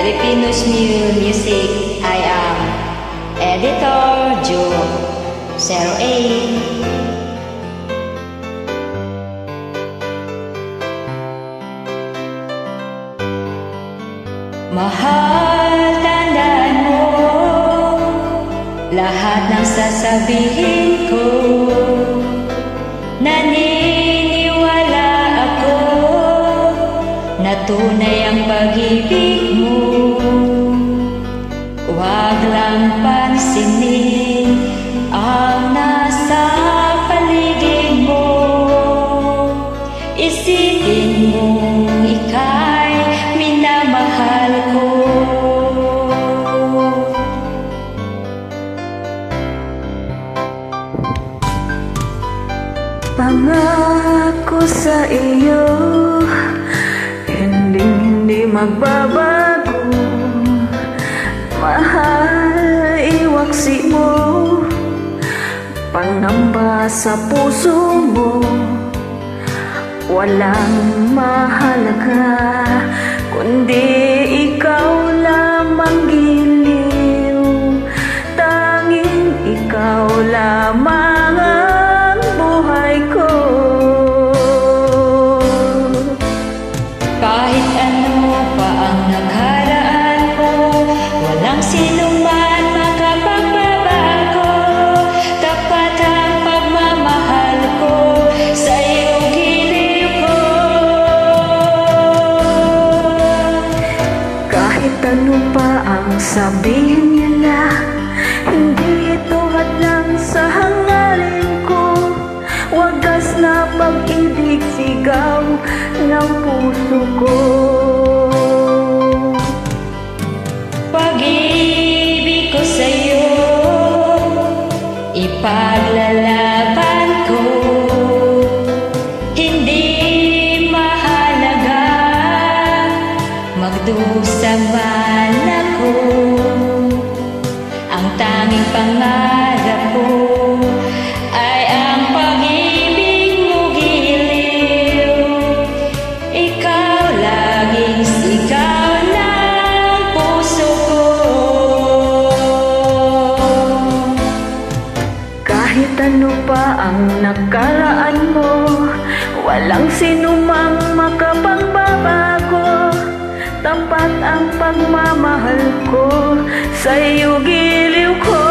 Filipinos Music. I am Editor Joe 08. Mahal, tandaan mo lahat ng sasabihin ko. Naniniwala ako na tunay ang pag-ibig mo. Huwag lang pansinin ang nasa paligid mo. Isipin mong ika'y minamahal ko. Pangako sa iyo, hindi magbabago. Mahal, iwaksi mo pangamba sa puso mo. Walang mahalaga kundi ikaw lamang, giliw. Tanging ikaw lamang ang buhay ko. Kahit ano pa ang nakaraan mo, walang sinuman makapagbabago. Tapat ang pagmamahal ko sa iyong giliw ko. Kahit ano pa ang sabihin nila, hindi ito hadlang sa hangarin ko. Wagas na pag-ibig, sigaw ng puso ko. Pag-ibig ko sa'yo, ipaglalaban ko. Hindi mahalaga magdusa man ako. Ang tanging pangarap ko ay ang pag-ibig mo, giliw. Ikaw laging sigaw ng puso ko. Kahit ano pa ang nakaraan mo, walang sinumang makapagbabago. Tapat ang pagmamahal ko sa iyo, giliw ko.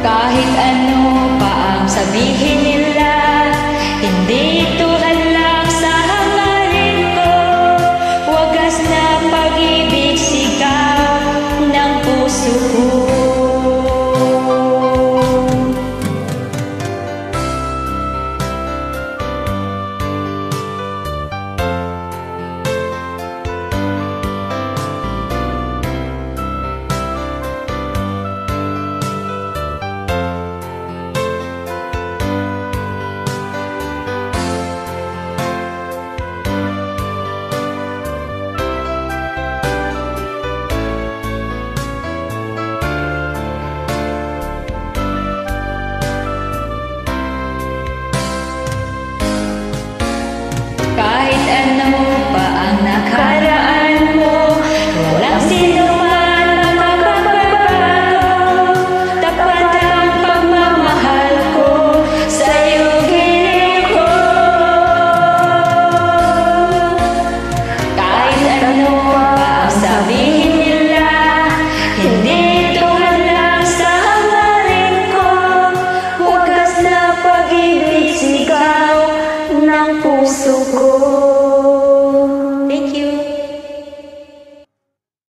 Kahit ano pa ang sabihin nila, hindi ito hadlang sa hangarin ko. Wagas na pag-ibig, sigaw ng puso ko. Kahit ano pa ang nakaraan mo, walang sinuman makapagbabago. Tapat ang pagmamahal ko sa iyo, giliw ko. Kahit ano pa ang sabihin nila, hindi ito hadlang sa hangarin ko. Wagas na pag-ibig, sigaw ng puso ko.